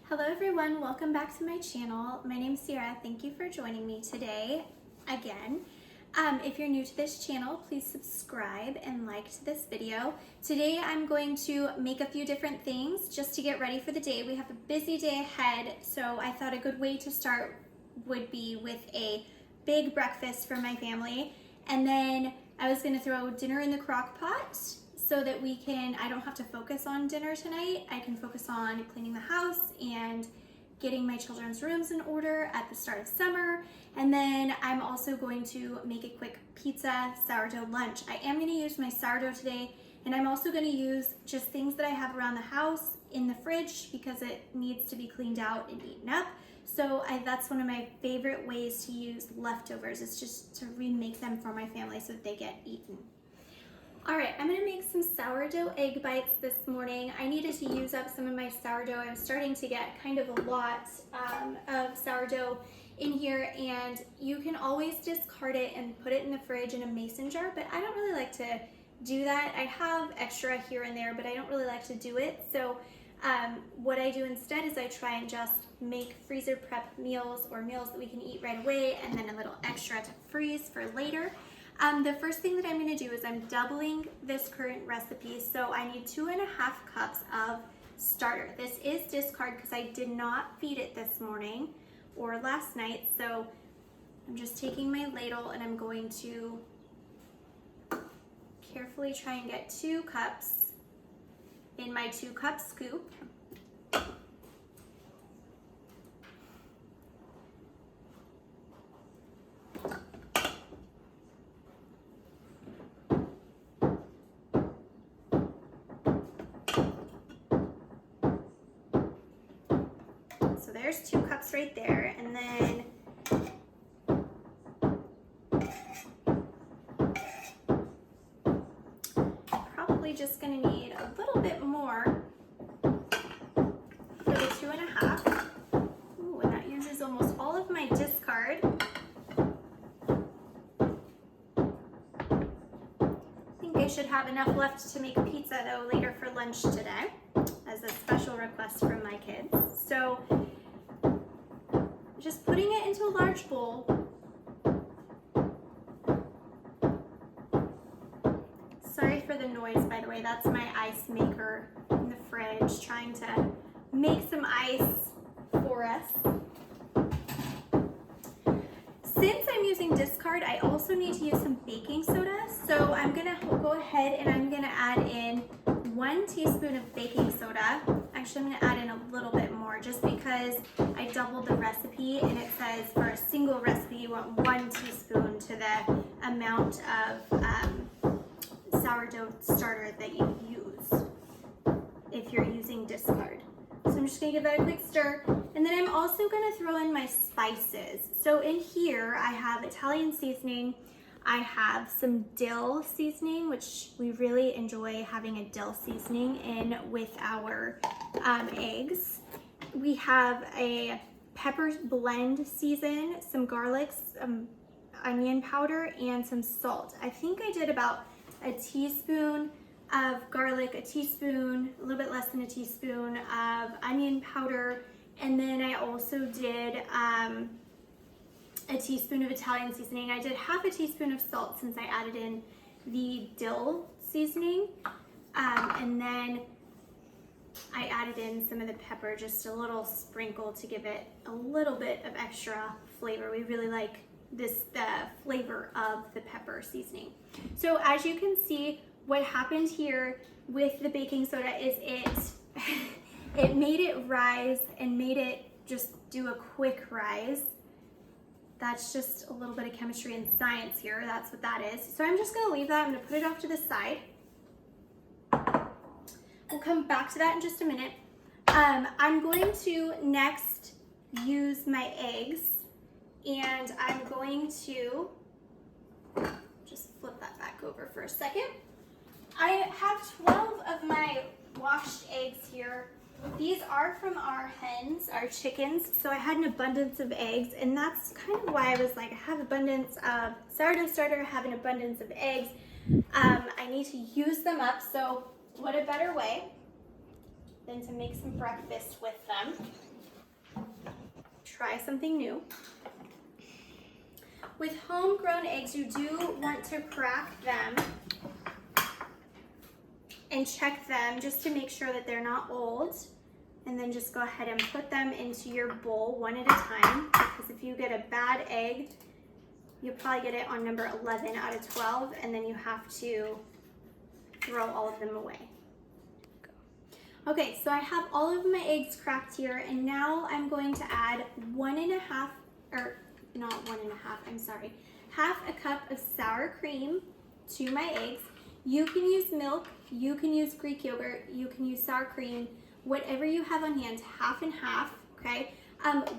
Hello everyone, welcome back to my channel. My name's Sierra. Thank you for joining me today again. If you're new to this channel, please subscribe and like to this video. Today I'm going to make a few different things just to get ready for the day. We have a busy day ahead, so I thought a good way to start would be with a big breakfast for my family. And then I was gonna throw dinner in the crock pot so that I don't have to focus on dinner tonight. I can focus on cleaning the house and getting my children's rooms in order at the start of summer. And then I'm also going to make a quick pizza sourdough lunch. I am gonna use my sourdough today, and I'm also gonna use just things that I have around the house in the fridge because it needs to be cleaned out and eaten up. So that's one of my favorite ways to use leftovers. It's just to remake them for my family so that they get eaten. All right, I'm gonna make some sourdough egg bites this morning. I needed to use up some of my sourdough. I was starting to get kind of a lot of sourdough in here, and you can always discard it and put it in the fridge in a mason jar, but I don't really like to do that. I have extra here and there, but I don't really like to do it. So what I do instead is I try and just make freezer prep meals or meals that we can eat right away, and then a little extra to freeze for later. The first thing that I'm going to do is I'm doubling this current recipe, so I need 2.5 cups of starter. This is discard because I did not feed it this morning or last night, so I'm just taking my ladle and I'm going to carefully try and get 2 cups in my 2-cup scoop. So there's 2 cups right there, and then probably just gonna need a little bit more for the 2.5. Ooh, and that uses almost all of my discard. I think I should have enough left to make pizza though later for lunch today as a special request from my kids. So just putting it into a large bowl. Sorry for the noise, by the way. That's my ice maker in the fridge trying to make some ice for us. Since I'm using discard, I also need to use some baking soda. So I'm gonna go ahead and I'm gonna add in 1 teaspoon of baking soda. Actually, I'm gonna add in a little bit more just because I doubled the recipe, and it says for a single recipe you want 1 teaspoon to the amount of sourdough starter that you use if you're using discard. So I'm just gonna give that a quick stir, and then I'm also gonna throw in my spices. So in here I have Italian seasoning, I have some dill seasoning, which we really enjoy having a dill seasoning in with our eggs. We have a pepper blend season, some garlic, some onion powder, and some salt. I think I did about a teaspoon of garlic, a little bit less than a teaspoon of onion powder, and then I also did a teaspoon of Italian seasoning. I did half a teaspoon of salt since I added in the dill seasoning, and then I added in some of the pepper, just a little sprinkle to give it a little bit of extra flavor. We really like the flavor of the pepper seasoning. So as you can see, what happened here with the baking soda is it made it rise and made it just do a quick rise. That's just a little bit of chemistry and science here. That's what that is. So I'm just gonna leave that. I'm gonna put it off to the side. We'll come back to that in just a minute. I'm going to next use my eggs, and I'm going to just flip that back over for a second. I have 12 of my washed eggs here. These are from our hens, our chickens, so I had an abundance of eggs, and that's kind of why I was like, I have abundance of sourdough starter, I have an abundance of eggs. I need to use them up, so what a better way than to make some breakfast with them. try something new. With homegrown eggs, you do want to crack them and check them just to make sure that they're not old. And then just go ahead and put them into your bowl one at a time, because if you get a bad egg, you'll probably get it on number 11 out of 12, and then you have to throw all of them away. Okay, so I have all of my eggs cracked here, and now I'm going to add half a cup of sour cream to my eggs. You can use milk, you can use Greek yogurt, you can use sour cream, whatever you have on hand, half and half, okay?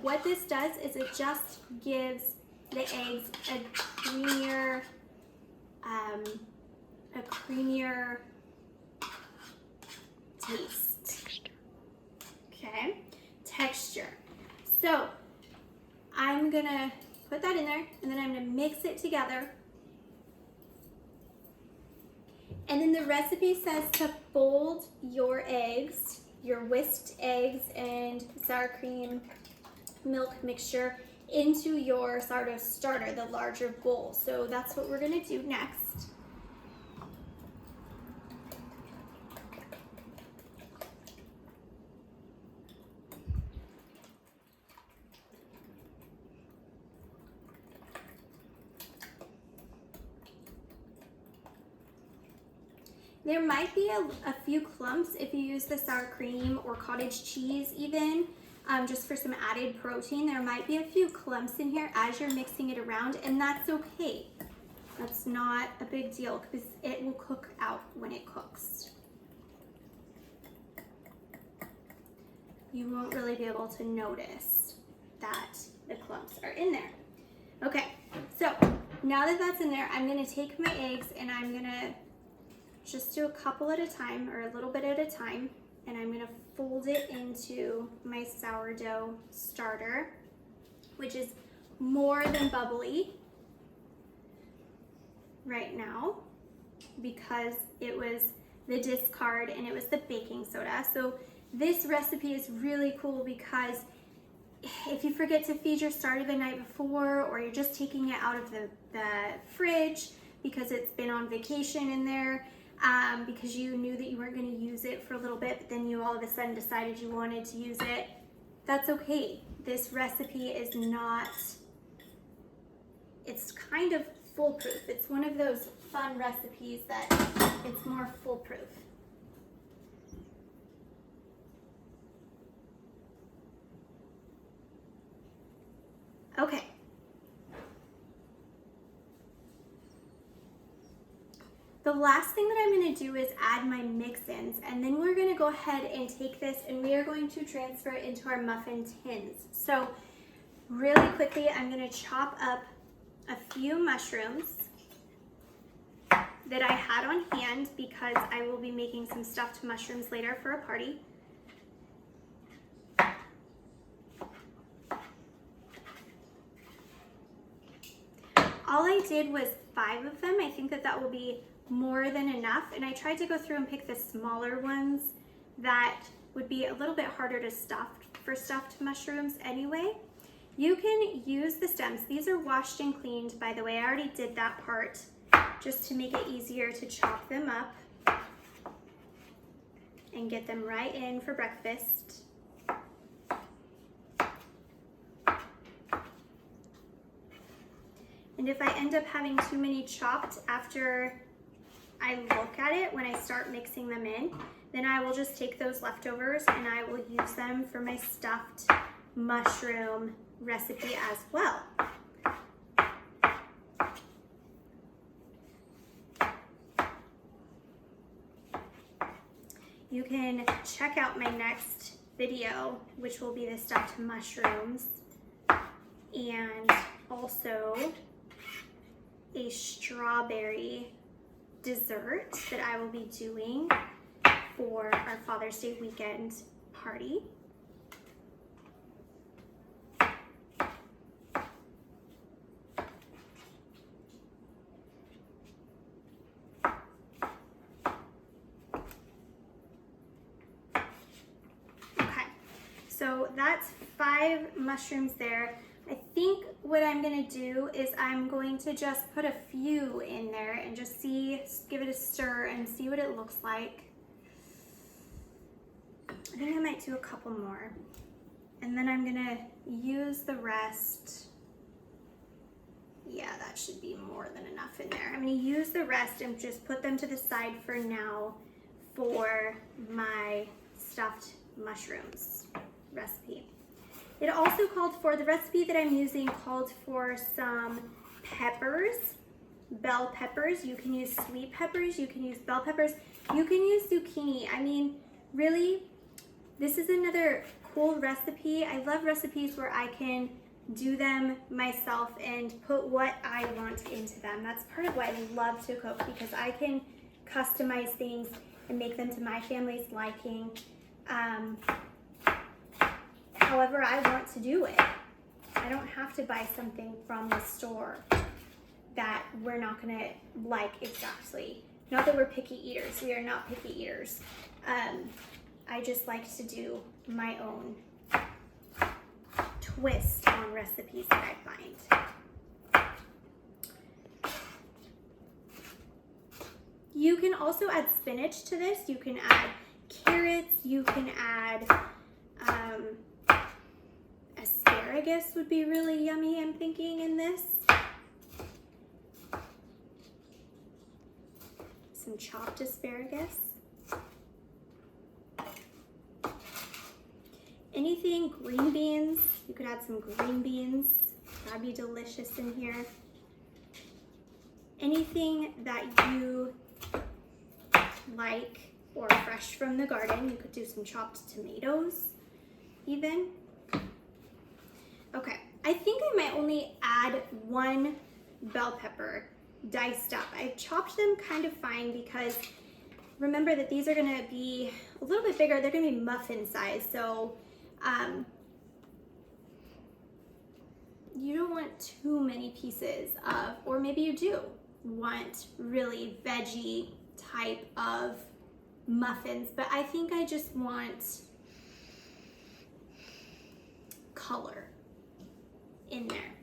What this does is it just gives the eggs a creamier taste. Okay, texture. So I'm gonna put that in there, and then I'm gonna mix it together. And then the recipe says to fold your eggs, your whisked eggs and sour cream milk mixture into your sourdough starter, the larger bowl. So that's what we're gonna do next. There might be a few clumps if you use the sour cream or cottage cheese even, just for some added protein. There might be a few clumps in here as you're mixing it around, and that's okay. That's not a big deal because it will cook out when it cooks. You won't really be able to notice that the clumps are in there. Okay, so now that that's in there, I'm gonna take my eggs and I'm gonna just do a couple at a time, or a little bit at a time, and I'm gonna fold it into my sourdough starter, which is more than bubbly right now because it was the discard and it was the baking soda. So this recipe is really cool because if you forget to feed your starter the night before, or you're just taking it out of the fridge because it's been on vacation in there, because you knew that you weren't going to use it for a little bit, but then you all of a sudden decided you wanted to use it, that's okay. This recipe is not, it's kind of foolproof. It's one of those fun recipes that it's more foolproof. Okay. The last thing that I'm going to do is add my mix-ins, and then we're going to go ahead and take this and we are going to transfer it into our muffin tins. So really quickly, I'm going to chop up a few mushrooms that I had on hand because I will be making some stuffed mushrooms later for a party. All I did was 5 of them. I think that will be more than enough, and I tried to go through and pick the smaller ones that would be a little bit harder to stuff for stuffed mushrooms anyway. You can use the stems. These are washed and cleaned, by the way. I already did that part just to make it easier to chop them up and get them right in for breakfast. And if I end up having too many chopped after I look at it, when I start mixing them in, then I will just take those leftovers and I will use them for my stuffed mushroom recipe as well. You can check out my next video, which will be the stuffed mushrooms, and also a strawberry dessert that I will be doing for our Father's Day weekend party. Okay, So that's 5 mushrooms there. I think what I'm gonna do is I'm going to just put a few in there and just give it a stir and see what it looks like. I think I might do a couple more. And then I'm gonna use the rest. Yeah, that should be more than enough in there. I'm gonna use the rest and just put them to the side for now for my stuffed mushrooms recipe. It also called for, the recipe that I'm using called for some peppers, bell peppers. You can use sweet peppers, you can use bell peppers, you can use zucchini. I mean, really, this is another cool recipe. I love recipes where I can do them myself and put what I want into them. That's part of why I love to cook, because I can customize things and make them to my family's liking. However I want to do it. I don't have to buy something from the store that we're not gonna like exactly. Not that we're picky eaters, we are not picky eaters. I just like to do my own twist on recipes that I find. You can also add spinach to this. You can add carrots, you can add asparagus would be really yummy, I'm thinking, in this. Some chopped asparagus. Anything green beans, you could add some green beans. That'd be delicious in here. Anything that you like or fresh from the garden. You could do some chopped tomatoes even. Okay, I think I might only add 1 bell pepper diced up. I chopped them kind of fine because remember that these are gonna be a little bit bigger. They're gonna be muffin size, so you don't want too many pieces of, or maybe you do want really veggie type of muffins, but I think I just want color in there.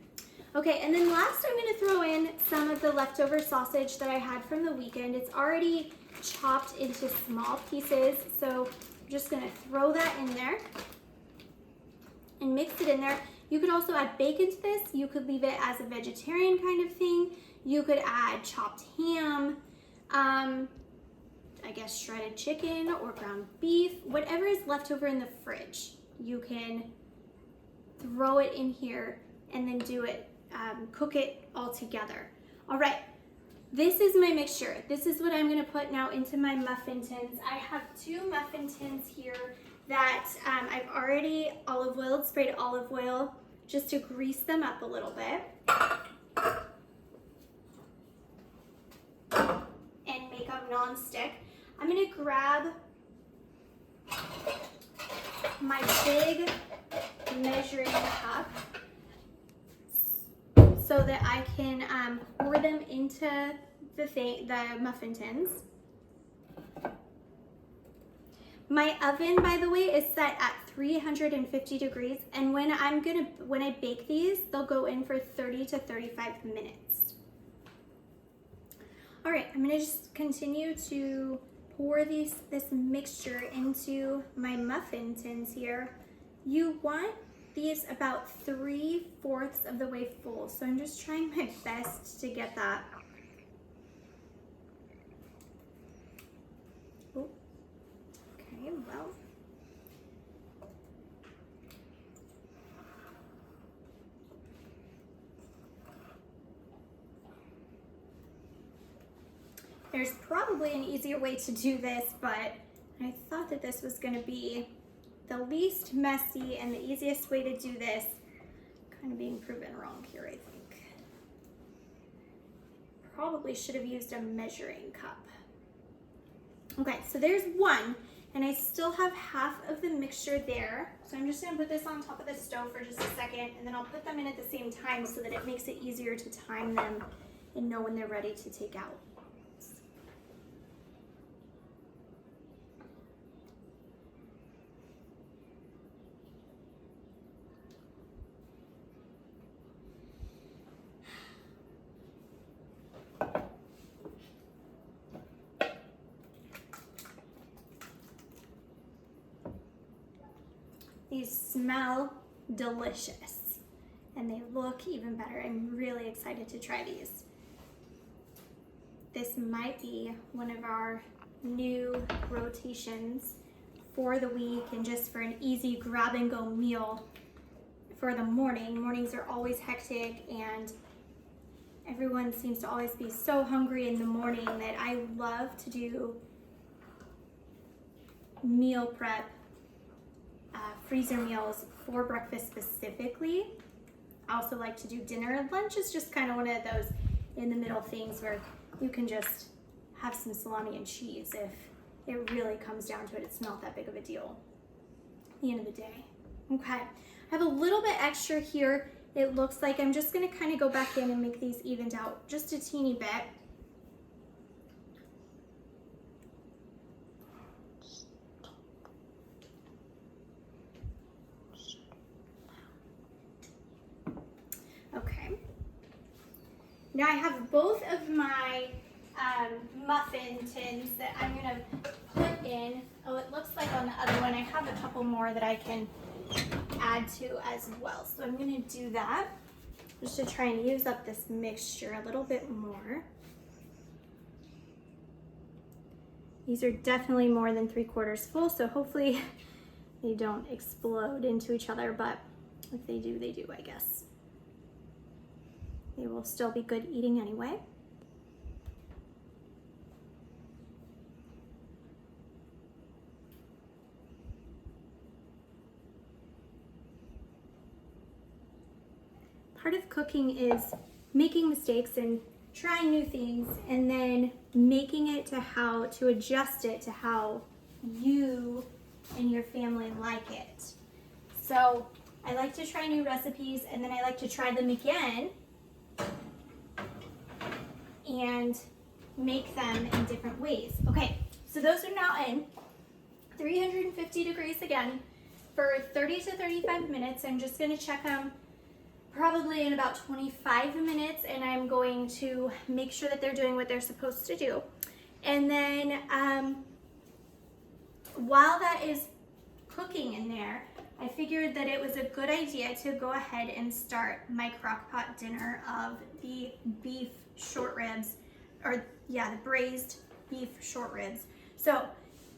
Okay, and then last I'm gonna throw in some of the leftover sausage that I had from the weekend. It's already chopped into small pieces, so I'm just gonna throw that in there and mix it in there. You could also add bacon to this. You could leave it as a vegetarian kind of thing. You could add chopped ham, I guess shredded chicken or ground beef, whatever is left over in the fridge. You can throw it in here and then do it, cook it all together. All right, this is my mixture. This is what I'm gonna put now into my muffin tins. I have 2 muffin tins here that I've already sprayed olive oil just to grease them up a little bit. And make them non-stick. I'm gonna grab my big measuring cup so that I can pour them into the muffin tins. My oven, by the way, is set at 350 degrees, and when I bake these, they'll go in for 30 to 35 minutes. All right, I'm gonna just continue to pour this mixture into my muffin tins here. You want these about 3/4 of the way full, so I'm just trying my best to get that. Oh, okay, well. There's probably an easier way to do this, but I thought that this was gonna be the least messy and the easiest way to do this. Kind of being proven wrong here, I think. Probably should have used a measuring cup. Okay, so there's 1, and I still have half of the mixture there. So I'm just gonna put this on top of the stove for just a second, and then I'll put them in at the same time so that it makes it easier to time them and know when they're ready to take out. These smell delicious and they look even better. I'm really excited to try these. This might be one of our new rotations for the week and just for an easy grab and go meal for the morning. Mornings are always hectic and everyone seems to always be so hungry in the morning that I love to do meal prep, freezer meals for breakfast specifically. I also like to do dinner. Lunch is just kind of one of those in the middle things where you can just have some salami and cheese if it really comes down to it. It's not that big of a deal at the end of the day. Okay, I have a little bit extra here. It looks like I'm just gonna kind of go back in and make these evened out just a teeny bit. Okay. Now I have both of my muffin tins that I'm gonna put in. Oh, it looks like on the other one I have a couple more that I can add to as well. So I'm gonna do that just to try and use up this mixture a little bit more. These are definitely more than 3/4 full, so hopefully they don't explode into each other, but if they do, they do, I guess. They will still be good eating anyway. Part of cooking is making mistakes and trying new things and then making it to how to adjust it to how you and your family like it. So I like to try new recipes and then I like to try them again and make them in different ways. Okay, so those are now in 350 degrees again for 30 to 35 minutes. I'm just gonna check them probably in about 25 minutes and I'm going to make sure that they're doing what they're supposed to do. And then while that is cooking in there, I figured that it was a good idea to go ahead and start my crock pot dinner of the beef short ribs, or yeah, the braised beef short ribs. So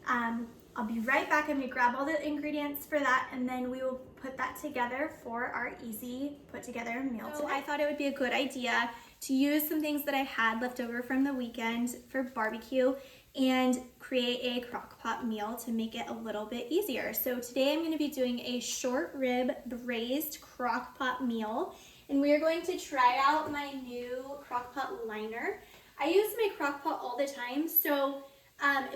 I'll be right back. I'm gonna grab all the ingredients for that and then we will put that together for our easy put together meal today. I thought it would be a good idea to use some things that I had left over from the weekend for barbecue and create a crock pot meal to make it a little bit easier. So today I'm gonna be doing a short rib braised crock pot meal and we are going to try out my new crock pot liner. I use my crock pot all the time, so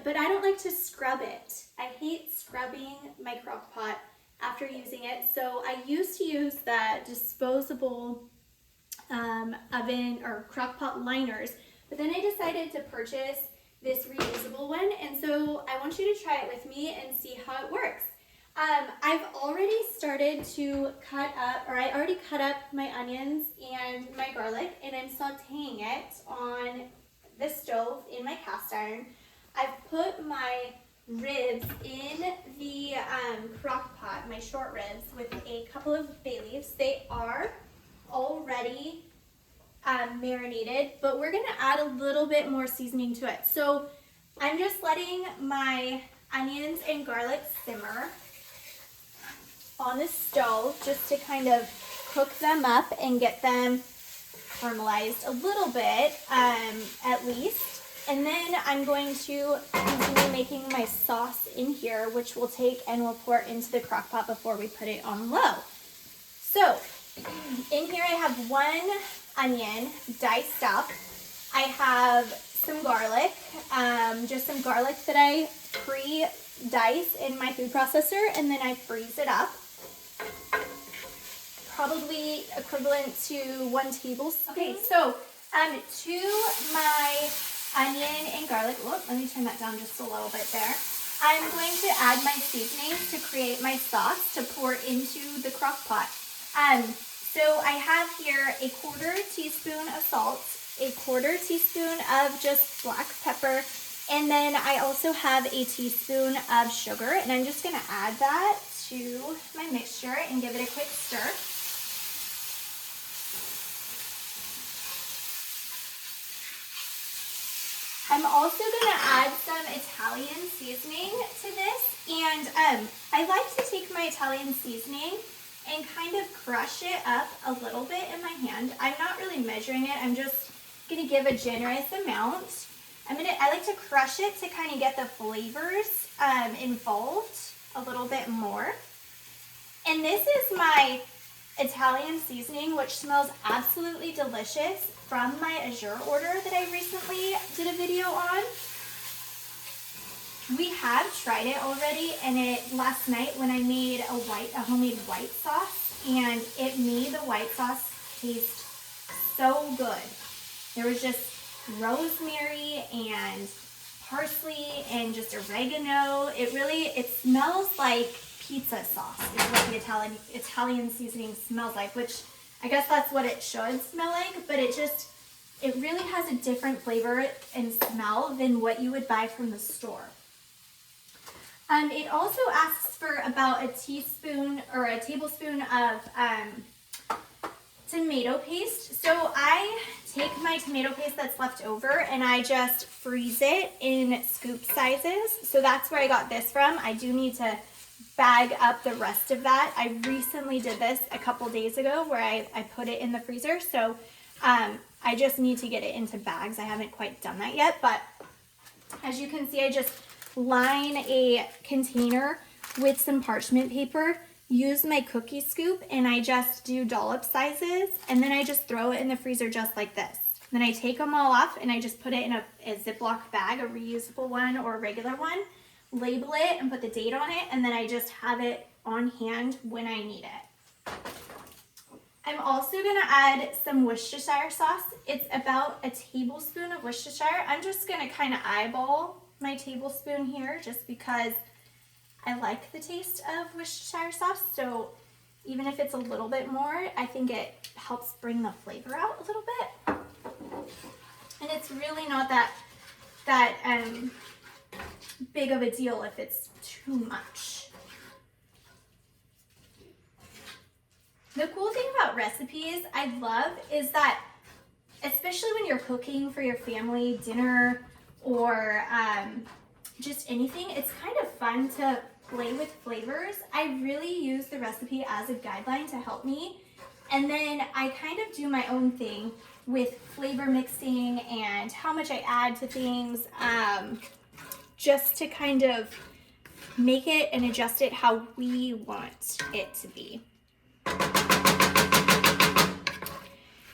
but I don't like to scrub it. I hate scrubbing my crock pot after using it. So I used to use the disposable oven or crock pot liners, but then I decided to purchase this reusable one. And so I want you to try it with me and see how it works. I've already started to cut up, or I already cut up my onions and my garlic and I'm sauteing it on the stove in my cast iron. I've put my ribs in the crock pot, my short ribs, with a couple of bay leaves. They are already marinated, but we're gonna add a little bit more seasoning to it. So I'm just letting my onions and garlic simmer on the stove just to kind of cook them up and get them caramelized a little bit, at least. And then I'm going to continue making my sauce in here, which we'll take and we'll pour into the crock pot before we put it on low. So in here I have 1 onion diced up. I have some garlic, just some garlic that I pre-dice in my food processor and then I freeze it up. Probably equivalent to 1 tablespoon. Okay, so to my onion and garlic, let me turn that down just a little bit there. I'm going to add my seasonings to create my sauce to pour into the crock pot. So I have here a 1/4 teaspoon of salt, a 1/4 teaspoon of just black pepper, and then I also have a teaspoon of sugar, and I'm just gonna add that to my mixture and give it a quick stir. I'm also going to add some Italian seasoning to this, and I like to take my Italian seasoning and kind of crush it up a little bit in my hand. I'm not really measuring it, I'm just going to give a generous amount. I like to crush it to kind of get the flavors involved a little bit more. And this is my Italian seasoning, which smells absolutely delicious, from my Azure order that I recently did a video on. We have tried it already, and last night when I made a homemade white sauce, and it made the white sauce taste so good. There was just rosemary and parsley and just oregano. It smells like pizza sauce is what the Italian seasoning smells like, which I guess that's what it should smell like, but it really has a different flavor and smell than what you would buy from the store. It also asks for about a teaspoon or a tablespoon of tomato paste. So I take my tomato paste that's left over and I just freeze it in scoop sizes. So that's where I got this from. I do need to bag up the rest of that. I recently did this a couple days ago where I put it in the freezer. So I just need to get it into bags. I haven't quite done that yet, but as you can see, I just line a container with some parchment paper, use my cookie scoop, and I just do dollop sizes, and then I just throw it in the freezer just like this. Then I take them all off and I just put it in a Ziploc bag, a reusable one or a regular one, label it and put the date on it, and then I just have it on hand when I need it. I'm also gonna add some Worcestershire sauce. It's about a tablespoon of Worcestershire. I'm just gonna kind of eyeball my tablespoon here just because I like the taste of Worcestershire sauce. So even if it's a little bit more, I think it helps bring the flavor out a little bit. And it's really not that big of a deal if it's too much. The cool thing about recipes I love is that, especially when you're cooking for your family dinner or just anything, it's kind of fun to play with flavors. I really use the recipe as a guideline to help me, and then I kind of do my own thing with flavor mixing and how much I add to things, just to kind of make it and adjust it how we want it to be.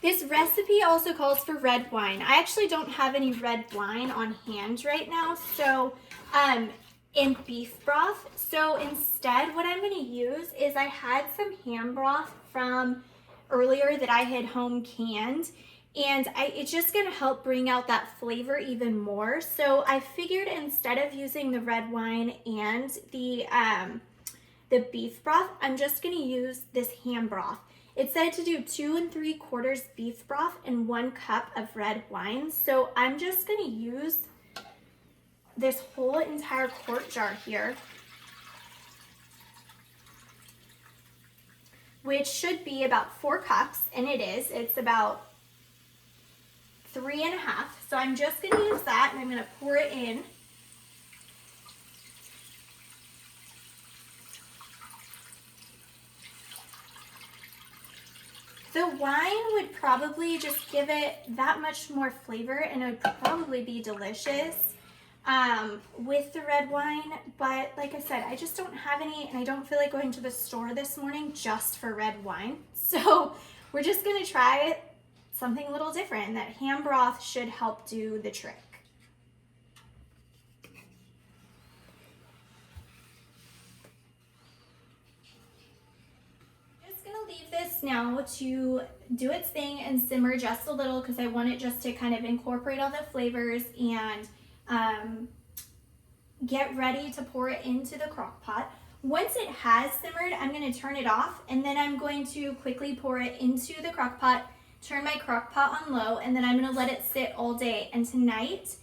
This recipe also calls for red wine. I actually don't have any red wine on hand right now, so in beef broth. So instead, what I'm going to use is I had some ham broth from earlier that I had home canned, and it's just going to help bring out that flavor even more. So I figured instead of using the red wine and the beef broth, I'm just going to use this ham broth. It said to do 2 3/4 beef broth and 1 cup of red wine. So I'm just going to use this whole entire quart jar here, which should be about 4 cups, and it is. It's about 3 1/2. So I'm just going to use that, and I'm going to pour it in. The wine would probably just give it that much more flavor, and it would probably be delicious with the red wine. But like I said, I just don't have any, and I don't feel like going to the store this morning just for red wine. So we're just going to try something a little different. That ham broth should help do the trick. Leave this now to do its thing and simmer just a little, because I want it just to kind of incorporate all the flavors and get ready to pour it into the crock pot. Once it has simmered, I'm going to turn it off, and then I'm going to quickly pour it into the crock pot, turn my crock pot on low, and then I'm going to let it sit all day. And tonight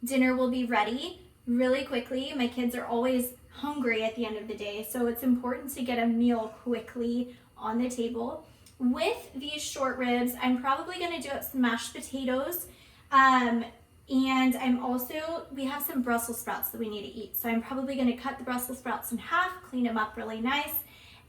dinner will be ready really quickly. My kids are always hungry at the end of the day. So it's important to get a meal quickly on the table. With these short ribs, I'm probably gonna do up some mashed potatoes. And we have some Brussels sprouts that we need to eat. So I'm probably gonna cut the Brussels sprouts in half, clean them up really nice.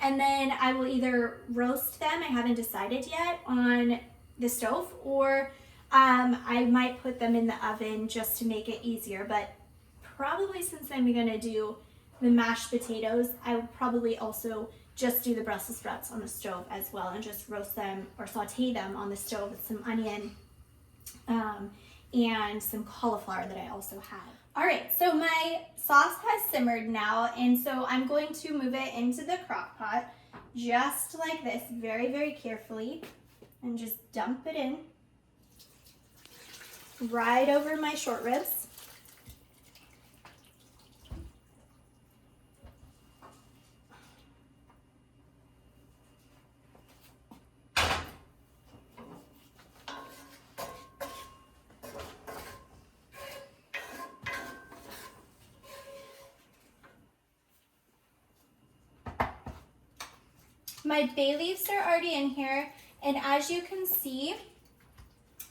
And then I will either roast them, I haven't decided yet, on the stove, or I might put them in the oven just to make it easier. But probably since I'm gonna do the mashed potatoes, I will probably also just do the Brussels sprouts on the stove as well and just roast them or saute them on the stove with some onion and some cauliflower that I also have. All right, so my sauce has simmered now, and so I'm going to move it into the crock pot just like this, very, very carefully, and just dump it in right over my short ribs. My bay leaves are already in here, and as you can see,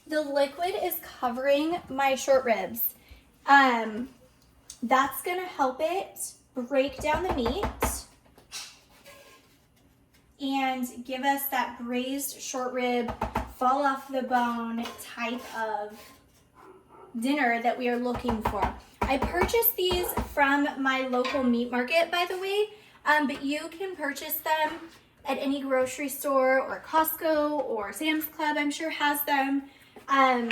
the liquid is covering my short ribs. That's gonna help it break down the meat and give us that braised short rib, fall off the bone type of dinner that we are looking for. I purchased these from my local meat market, by the way, but you can purchase them at any grocery store or Costco or Sam's Club, I'm sure has them. And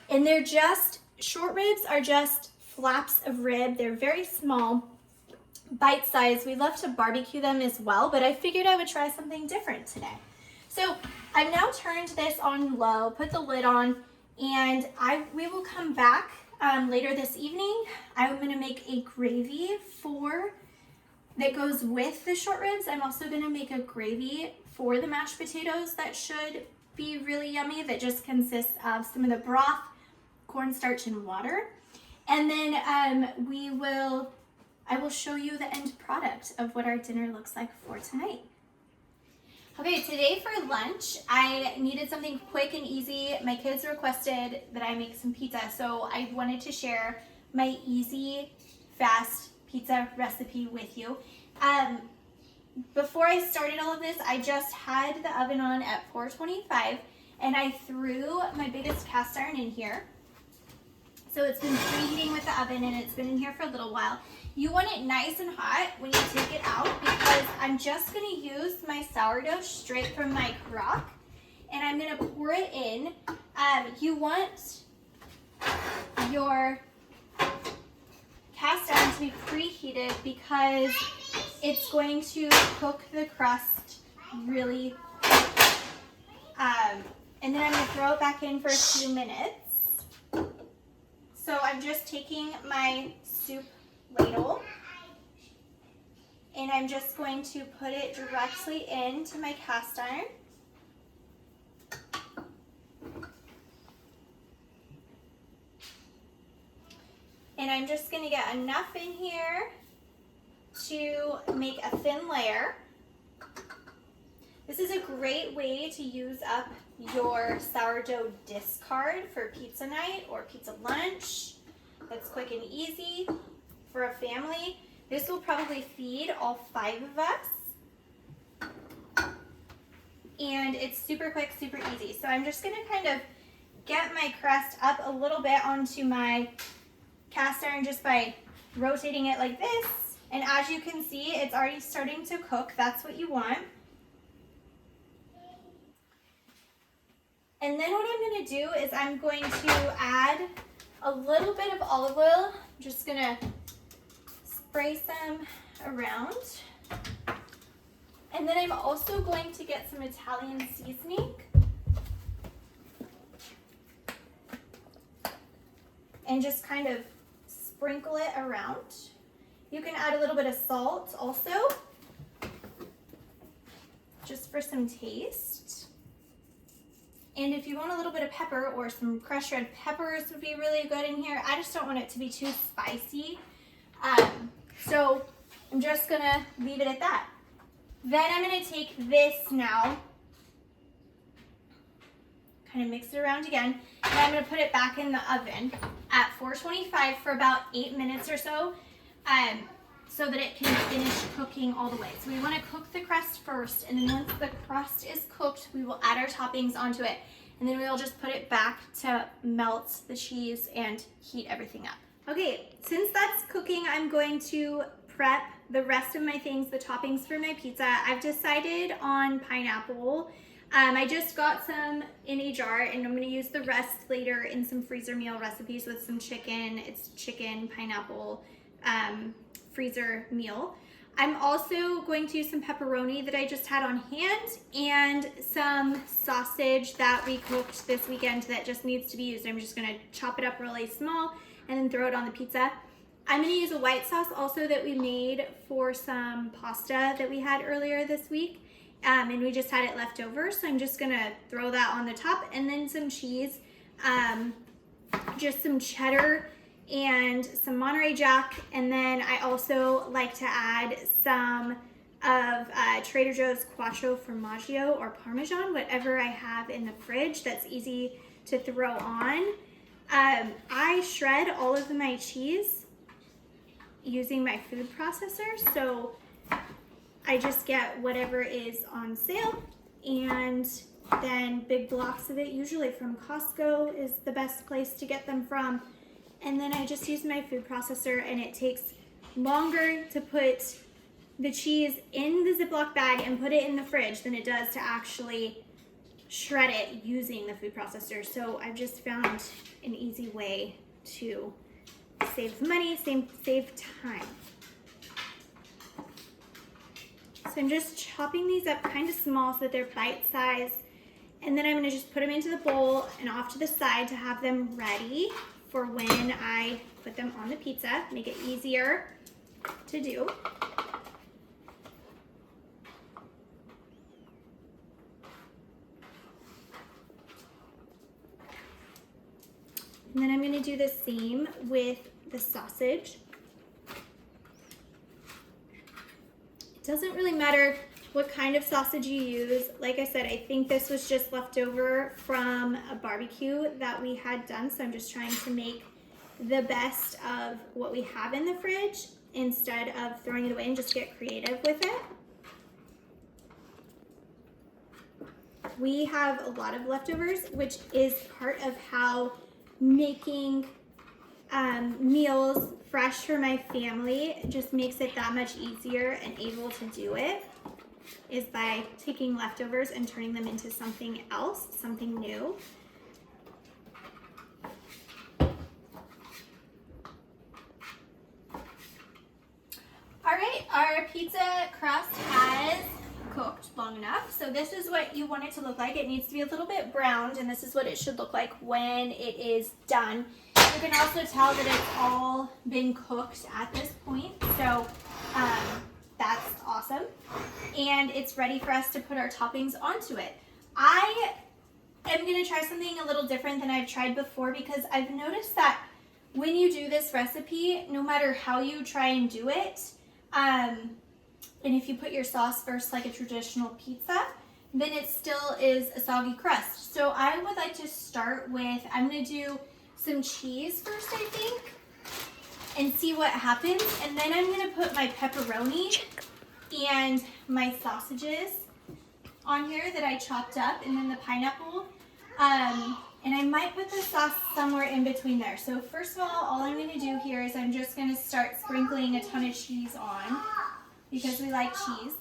they're just, short ribs are just flaps of rib. They're very small, bite size. We love to barbecue them as well, but I figured I would try something different today. So I've now turned this on low, put the lid on, and we will come back later this evening. I'm gonna make a gravy that goes with the short ribs. I'm also gonna make a gravy for the mashed potatoes that should be really yummy, that just consists of some of the broth, cornstarch, and water. And then I will show you the end product of what our dinner looks like for tonight. Okay, today for lunch, I needed something quick and easy. My kids requested that I make some pizza, so I wanted to share my easy, fast pizza recipe with you. Before I started all of this, I just had the oven on at 425, and I threw my biggest cast iron in here. So it's been preheating with the oven, and it's been in here for a little while. You want it nice and hot when you take it out, because I'm just gonna use my sourdough straight from my crock, and I'm gonna pour it in. You want your cast iron to be preheated because it's going to cook the crust really, and then I'm gonna throw it back in for a few minutes. So I'm just taking my soup ladle, and I'm just going to put it directly into my cast iron. And I'm just going to get enough in here to make a thin layer. This is a great way to use up your sourdough discard for pizza night or pizza lunch. That's quick and easy for a family. This will probably feed all 5 of us. And it's super quick, super easy. So I'm just going to kind of get my crust up a little bit onto my cast iron just by rotating it like this. And as you can see, it's already starting to cook. That's what you want. And then what I'm going to do is I'm going to add a little bit of olive oil. I'm just going to spray some around. And then I'm also going to get some Italian seasoning. And just kind of sprinkle it around. You can add a little bit of salt also, just for some taste. And if you want a little bit of pepper or some crushed red peppers would be really good in here. I just don't want it to be too spicy. So I'm just gonna leave it at that. Then I'm gonna take this now, kind of mix it around again, and I'm gonna put it back in the oven at 425 for about 8 minutes or so, so that it can finish cooking all the way. So we wanna cook the crust first, and then once the crust is cooked, we will add our toppings onto it, and then we'll just put it back to melt the cheese and heat everything up. Okay, since that's cooking, I'm going to prep the rest of my things, the toppings for my pizza. I've decided on pineapple. I just got some in a jar, and I'm gonna use the rest later in some freezer meal recipes with some chicken. It's chicken, pineapple, freezer meal. I'm also going to use some pepperoni that I just had on hand and some sausage that we cooked this weekend that just needs to be used. I'm just gonna chop it up really small and then throw it on the pizza. I'm gonna use a white sauce also that we made for some pasta that we had earlier this week. And we just had it left over, so I'm just gonna throw that on the top, and then some cheese, just some cheddar and some Monterey Jack, and then I also like to add some of Trader Joe's Quattro Formaggio or Parmesan, whatever I have in the fridge that's easy to throw on. I shred all of my cheese using my food processor, so I just get whatever is on sale, and then big blocks of it, usually from Costco is the best place to get them from. And then I just use my food processor, and it takes longer to put the cheese in the Ziploc bag and put it in the fridge than it does to actually shred it using the food processor. So I've just found an easy way to save money, save time. So I'm just chopping these up kind of small so that they're bite-sized. And then I'm gonna just put them into the bowl and off to the side to have them ready for when I put them on the pizza, make it easier to do. And then I'm gonna do the same with the sausage. It doesn't really matter what kind of sausage you use. Like I said, I think this was just left over from a barbecue that we had done, so I'm just trying to make the best of what we have in the fridge instead of throwing it away, and just get creative with it. We have a lot of leftovers, which is part of how making meals fresh for my family just makes it that much easier and able to do it, is by taking leftovers and turning them into something else, something new. All right, our pizza crust has cooked long enough. So this is what you want it to look like. It needs to be a little bit browned, and this is what it should look like when it is done. You can also tell that it's all been cooked at this point. So that's awesome. And it's ready for us to put our toppings onto it. I am gonna try something a little different than I've tried before, because I've noticed that when you do this recipe, no matter how you try and do it, and if you put your sauce first like a traditional pizza, then it still is a soggy crust. So I would like to start with, I'm gonna do some cheese first, I think, and see what happens. And then I'm gonna put my pepperoni and my sausages on here that I chopped up, and then the pineapple. And I might put the sauce somewhere in between there. So first of all I'm gonna do here is I'm just gonna start sprinkling a ton of cheese on, because we like cheese.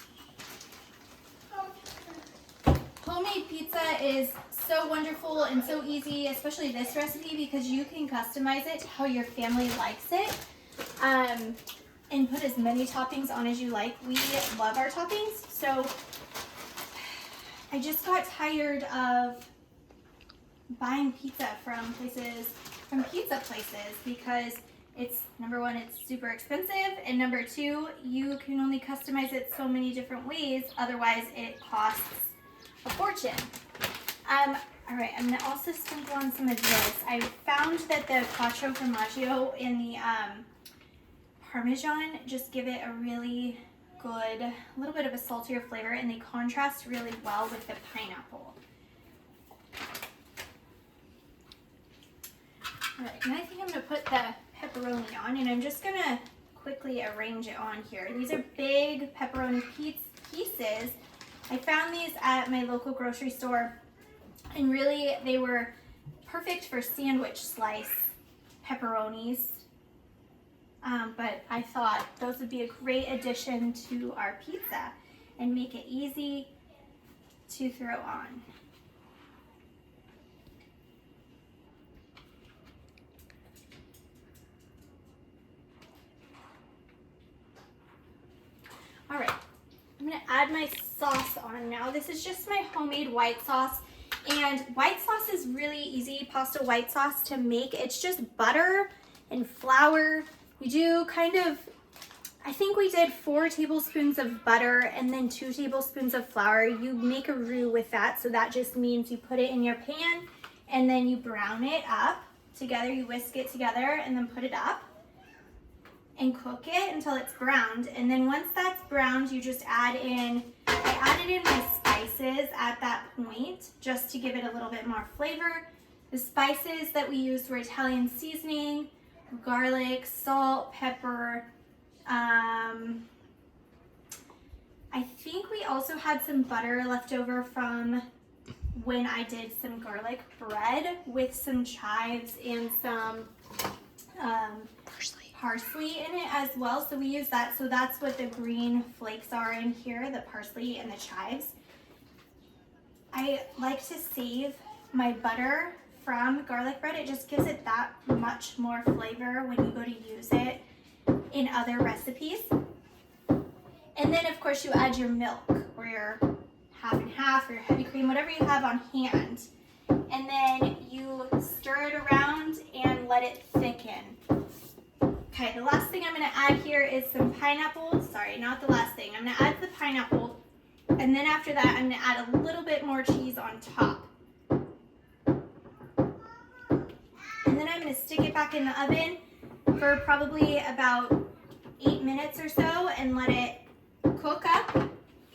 Homemade pizza is so wonderful and so easy, especially this recipe, because you can customize it how your family likes it, and put as many toppings on as you like. We love our toppings, so I just got tired of buying pizza from pizza places, because it's, number one, it's super expensive, and number two, you can only customize it so many different ways, otherwise it costs a fortune. All right, I'm gonna also sprinkle on some of this. I found that the Quattro Formaggio in the Parmesan just give it a really good, a little bit of a saltier flavor, and they contrast really well with the pineapple. All right, and I think I'm gonna put the pepperoni on, and I'm just gonna quickly arrange it on here. These are big pepperoni pieces. I found these at my local grocery store, and really they were perfect for sandwich slice pepperonis. But I thought those would be a great addition to our pizza and make it easy to throw on. All right, I'm gonna add my sauce on now. This is just my homemade white sauce, and white sauce is really easy, pasta white sauce, to make. It's just butter and flour. We do kind of, I think we did 4 tablespoons of butter and then 2 tablespoons of flour. You make a roux with that, so that just means you put it in your pan and then you brown it up together. You whisk it together and then put it up and cook it until it's browned. And then once that's browned, you just add in, I added in my spices at that point just to give it a little bit more flavor. The spices that we used were Italian seasoning, garlic, salt, pepper. I think we also had some butter left over from when I did some garlic bread with some chives and some parsley in it as well. So we use that. So that's what the green flakes are in here, the parsley and the chives. I like to save my butter from garlic bread. It just gives it that much more flavor when you go to use it in other recipes. And then of course you add your milk, or your half and half, or your heavy cream, whatever you have on hand. And then you stir it around and let it thicken. Okay, the last thing I'm gonna add here is some pineapple. Sorry, not the last thing. I'm gonna add the pineapple, and then after that I'm gonna add a little bit more cheese on top. And then I'm gonna stick it back in the oven for probably about 8 minutes or so and let it cook up,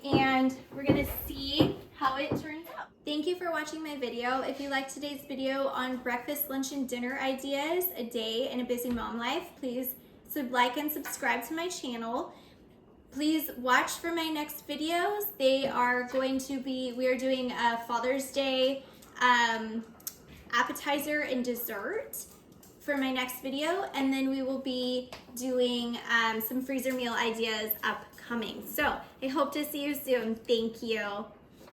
and we're gonna see how it turns out. Thank you for watching my video. If you liked today's video on breakfast, lunch, and dinner ideas, a day in a busy mom life, please like and subscribe to my channel. Please watch for my next videos. They are going to be, we are doing a Father's Day appetizer and dessert for my next video, and then we will be doing some freezer meal ideas upcoming. So I hope to see you soon. Thank you.